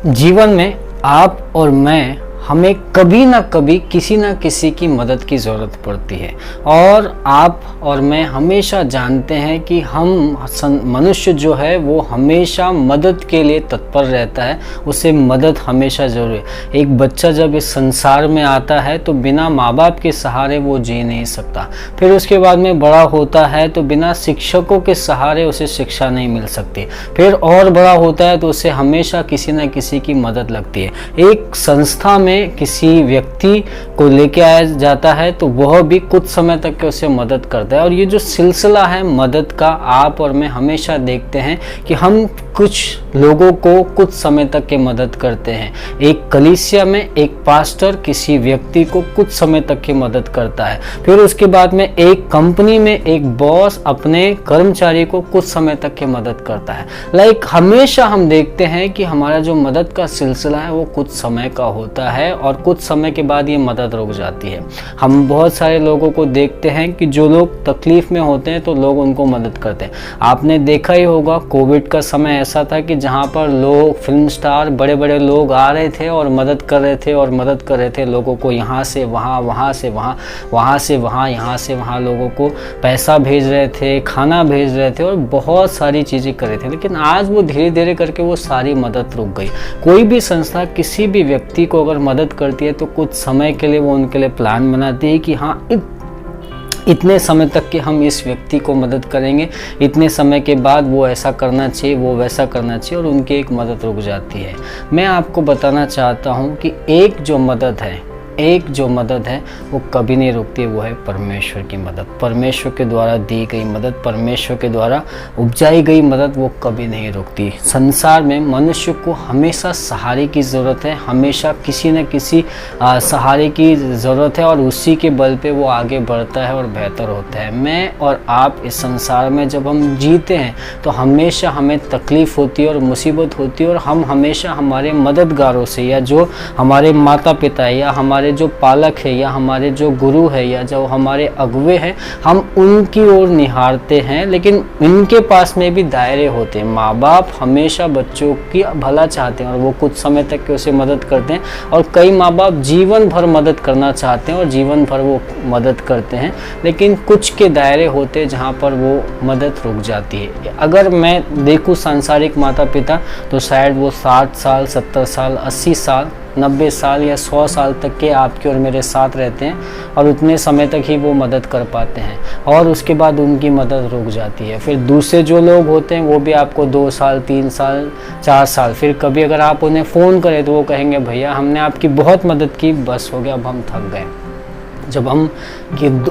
जीवन में आप और मैं हमें कभी ना कभी किसी ना किसी की मदद की ज़रूरत पड़ती है। और आप और मैं हमेशा जानते हैं कि मनुष्य जो है वो हमेशा मदद के लिए तत्पर रहता है, उसे मदद हमेशा ज़रूरी है। एक बच्चा जब इस संसार में आता है तो बिना माँ बाप के सहारे वो जी नहीं सकता। फिर उसके बाद में बड़ा होता है तो बिना शिक्षकों के सहारे उसे शिक्षा नहीं मिल सकती। फिर और बड़ा होता है तो उसे हमेशा किसी न किसी की मदद लगती है। एक संस्था में किसी व्यक्ति को लेके आया जाता है तो वह भी कुछ समय तक के उसे मदद करता है। और ये जो सिलसिला है मदद का, आप और मैं हमेशा देखते हैं कि हम कुछ लोगों को कुछ समय तक के मदद करते हैं। एक कलीसिया में एक पास्टर किसी व्यक्ति को कुछ समय तक की मदद करता है। फिर उसके बाद में एक कंपनी में एक बॉस अपने कर्मचारी को कुछ समय तक की मदद करता है। हमेशा हम देखते हैं कि हमारा जो मदद का सिलसिला है वो कुछ समय का होता है और कुछ समय के बाद ये मदद रुक जाती है। हम बहुत सारे लोगों को देखते हैं कि जो लोग तकलीफ में होते हैं तो लोग उनको मदद करते हैं। आपने देखा ही होगा कोविड का समय ऐसा था कि जहाँ पर लोग, फिल्म स्टार, बड़े बड़े लोग आ रहे थे और मदद कर रहे थे लोगों को, यहाँ से वहाँ, वहाँ से वहाँ, वहाँ से वहाँ, यहाँ से वहाँ लोगों को पैसा भेज रहे थे, खाना भेज रहे थे और बहुत सारी चीज़ें कर रहे थे। लेकिन आज वो धीरे धीरे करके वो सारी मदद रुक गई। कोई भी संस्था किसी भी व्यक्ति को अगर मदद करती है तो कुछ समय के लिए वो उनके लिए प्लान बनाती है कि हाँ इतने समय तक के हम इस व्यक्ति को मदद करेंगे, इतने समय के बाद वो ऐसा करना चाहिए, वो वैसा करना चाहिए, और उनकी एक मदद रुक जाती है। मैं आपको बताना चाहता हूँ कि एक जो मदद है वो कभी नहीं रुकती, वो है परमेश्वर की मदद। परमेश्वर के द्वारा दी गई मदद, परमेश्वर के द्वारा उपजाई गई मदद वो कभी नहीं रुकती। संसार में मनुष्य को हमेशा सहारे की ज़रूरत है, हमेशा किसी न किसी सहारे की ज़रूरत है और उसी के बल पे वो आगे बढ़ता है और बेहतर होता है। मैं और आप इस संसार में जब हम जीते हैं तो हमेशा हमें तकलीफ़ होती है और मुसीबत होती है, और हम हमेशा हमारे मददगारों से, या जो हमारे माता पिता है, या हमारे जो पालक है, या हमारे जो गुरु है, या जो हमारे अगुवे हैं, हम उनकी ओर निहारते हैं। लेकिन इनके पास में भी दायरे होते हैं। माँ बाप हमेशा बच्चों की भला चाहते हैं और वो कुछ समय तक के उसे मदद करते हैं, और कई माँ बाप जीवन भर मदद करना चाहते हैं और जीवन भर वो मदद करते हैं। लेकिन कुछ के दायरे होते हैं जहाँ पर वो मदद रुक जाती है। अगर मैं देखूँ सांसारिक माता पिता तो शायद वो 60 साल, 70 साल, 80 साल, 90 साल या 100 साल तक के आपके और मेरे साथ रहते हैं, और उतने समय तक ही वो मदद कर पाते हैं और उसके बाद उनकी मदद रुक जाती है। फिर दूसरे जो लोग होते हैं वो भी आपको 2 साल, 3 साल, 4 साल, फिर कभी अगर आप उन्हें फ़ोन करें तो वो कहेंगे भैया हमने आपकी बहुत मदद की, बस हो गया, अब हम थक गए। जब हम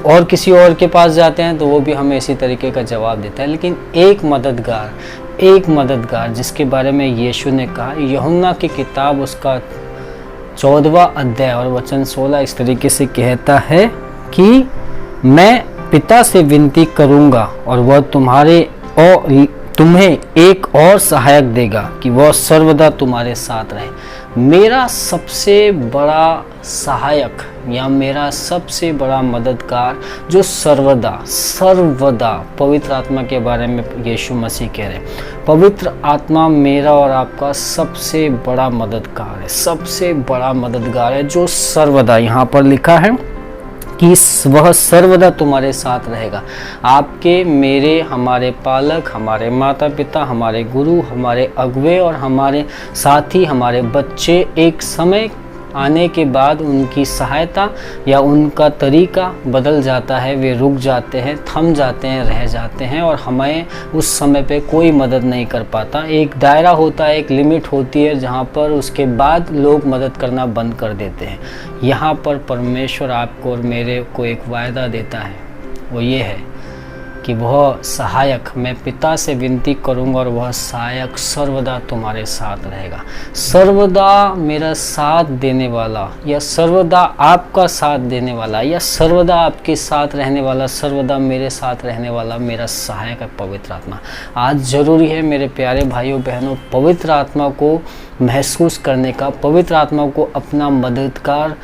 और किसी और के पास जाते हैं तो वो भी हमें इसी तरीके का जवाब देता है। लेकिन एक मददगार जिसके बारे में यीशु ने कहा, यूहन्ना की किताब उसका 14वां अध्याय और वचन 16 इस तरीके से कहता है कि मैं पिता से विनती करूंगा और वह तुम्हें एक और सहायक देगा कि वह सर्वदा तुम्हारे साथ रहे। मेरा सबसे बड़ा सहायक या मेरा सबसे बड़ा मददगार जो सर्वदा पवित्र आत्मा के बारे में यीशु मसीह कह रहे हैं। पवित्र आत्मा मेरा और आपका सबसे बड़ा मददगार है, जो सर्वदा, यहाँ पर लिखा है कि वह सर्वदा तुम्हारे साथ रहेगा। आपके, मेरे, हमारे पालक, हमारे माता पिता, हमारे गुरु, हमारे अगुवे और हमारे साथी, हमारे बच्चे, एक समय आने के बाद उनकी सहायता या उनका तरीका बदल जाता है, वे रुक जाते हैं, थम जाते हैं, रह जाते हैं, और हमें उस समय पे कोई मदद नहीं कर पाता। एक दायरा होता है, एक लिमिट होती है जहाँ पर उसके बाद लोग मदद करना बंद कर देते हैं। यहाँ पर परमेश्वर आपको और मेरे को एक वायदा देता है, वो ये है कि वह सहायक, मैं पिता से विनती करूंगा और वह सहायक सर्वदा तुम्हारे साथ रहेगा। सर्वदा मेरा साथ देने वाला, या सर्वदा आपका साथ देने वाला, या सर्वदा आपके साथ रहने वाला, सर्वदा मेरे साथ रहने वाला मेरा सहायक है पवित्र आत्मा। आज ज़रूरी है मेरे प्यारे भाइयों बहनों, पवित्र आत्मा को महसूस करने का, पवित्र आत्मा को अपना मददगार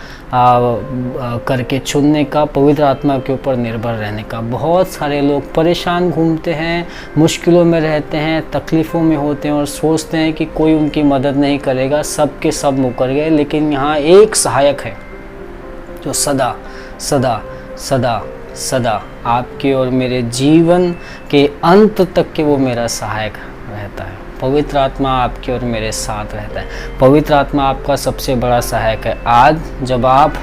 करके चुनने का, पवित्र आत्मा के ऊपर निर्भर रहने का। बहुत सारे लोग परेशान घूमते हैं, मुश्किलों में रहते हैं, तकलीफ़ों में होते हैं और सोचते हैं कि कोई उनकी मदद नहीं करेगा, सब के सब मुकर गए। लेकिन यहाँ एक सहायक है जो सदा सदा सदा सदा आपके और मेरे जीवन के अंत तक के वो मेरा सहायक रहता है। पवित्र आत्मा आपके और मेरे साथ रहता है। पवित्र आत्मा आपका सबसे बड़ा सहायक है। आज जब आप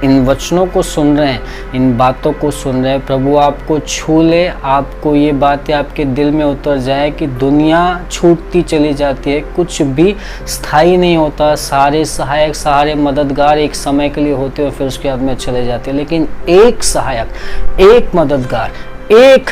इन वचनों को सुन रहे हैं, इन बातों को सुन रहे हैं, प्रभु आपको छू ले, आपको ये बातें आपके दिल में उतर जाए कि दुनिया छूटती चली जाती है, कुछ भी स्थायी नहीं होता। सारे सहायक, सारे मददगार एक समय के लिए होते हैं और फिर उसके बाद में चले जाते हैं। लेकिन एक सहायक, एक मददगार, एक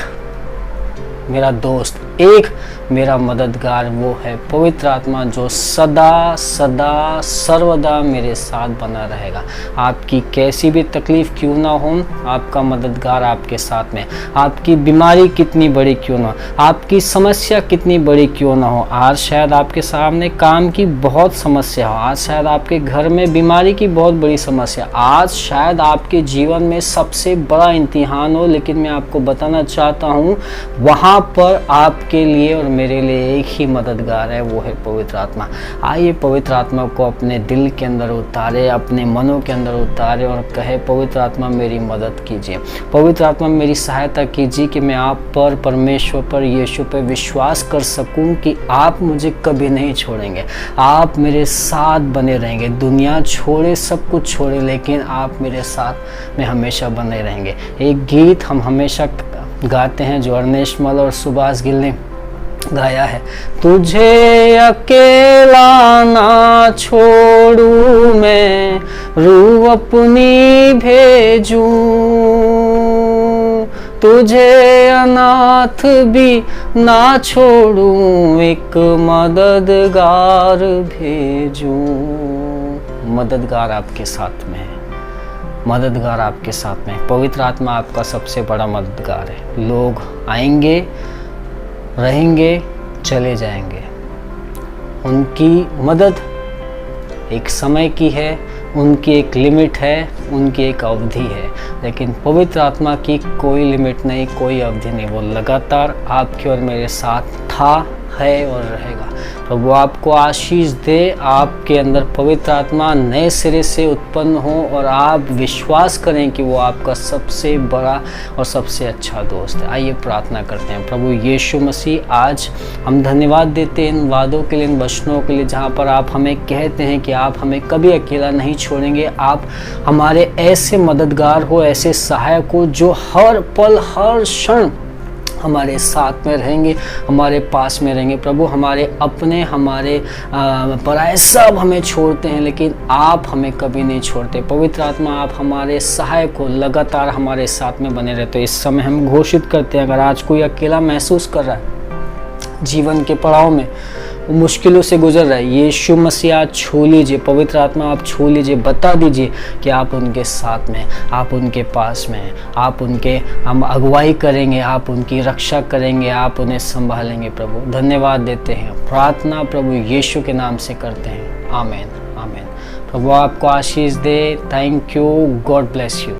मेरा दोस्त, एक मेरा मददगार, वो है पवित्र आत्मा जो सदा सदा सर्वदा मेरे साथ बना रहेगा। आपकी कैसी भी तकलीफ़ क्यों ना हो, आपका मददगार आपके साथ में। आपकी बीमारी कितनी बड़ी क्यों ना हो, आपकी समस्या कितनी बड़ी क्यों ना हो। आज शायद आपके सामने काम की बहुत समस्या हो, आज शायद आपके घर में बीमारी की बहुत बड़ी समस्या, आज शायद आपके जीवन में सबसे बड़ा इम्तिहान हो, लेकिन मैं आपको बताना चाहता हूँ वहाँ पर आपके लिए और मेरे लिए एक ही मददगार है, वो है पवित्र आत्मा। आइए पवित्र आत्मा को अपने दिल के अंदर उतारे, अपने मनों के अंदर उतारे और कहे, पवित्र आत्मा मेरी मदद कीजिए, पवित्र आत्मा मेरी सहायता कीजिए कि मैं आप पर, परमेश्वर पर, यीशु पर विश्वास कर सकूं कि आप मुझे कभी नहीं छोड़ेंगे, आप मेरे साथ बने रहेंगे। दुनिया छोड़े, सब कुछ छोड़े, लेकिन आप मेरे साथ में हमेशा बने रहेंगे। एक गीत हम हमेशा गाते हैं जो अर्नेश मल और सुभाष गिल ने गाया है, तुझे अकेला ना छोड़ूं मैं, रूह अपनी भेजूं, तुझे अनाथ भी ना छोड़ूं, एक मददगार भेजूं। मददगार आपके साथ में है, मददगार आपके साथ में। पवित्र आत्मा आपका सबसे बड़ा मददगार है। लोग आएंगे, रहेंगे, चले जाएंगे, उनकी मदद एक समय की है, उनकी एक लिमिट है, उनकी एक अवधि है। लेकिन पवित्र आत्मा की कोई लिमिट नहीं, कोई अवधि नहीं, वो लगातार आपके और मेरे साथ था, है और रहेगा। प्रभु आपको आशीष दे, आपके अंदर पवित्र आत्मा नए सिरे से उत्पन्न हो और आप विश्वास करें कि वो आपका सबसे बड़ा और सबसे अच्छा दोस्त है। आइए प्रार्थना करते हैं। प्रभु यीशु मसीह, आज हम धन्यवाद देते हैं इन वादों के लिए, इन वचनों के लिए, जहाँ पर आप हमें कहते हैं कि आप हमें कभी अकेला नहीं छोड़ेंगे। आप हमारे ऐसे मददगार हो, ऐसे सहायक हो जो हर पल, हर क्षण हमारे साथ में रहेंगे, हमारे पास में रहेंगे। प्रभु हमारे अपने, हमारे पराए सब हमें छोड़ते हैं, लेकिन आप हमें कभी नहीं छोड़ते। पवित्र आत्मा आप हमारे सहायक हो, लगातार हमारे साथ में बने रहते हो। इस समय हम घोषित करते हैं, अगर आज कोई अकेला महसूस कर रहा है, जीवन के पड़ाव में मुश्किलों से गुजर रहा है, यीशु मसीह आज छू लीजिए, पवित्र आत्मा आप छू लीजिए, बता दीजिए कि आप उनके साथ में, आप उनके पास में हैं, आप उनके हम अगुवाई करेंगे, आप उनकी रक्षा करेंगे, आप उन्हें संभालेंगे। प्रभु धन्यवाद देते हैं, प्रार्थना प्रभु यीशु के नाम से करते हैं, आमीन आमीन। प्रभु आपको आशीष दे। Thank you, God bless you.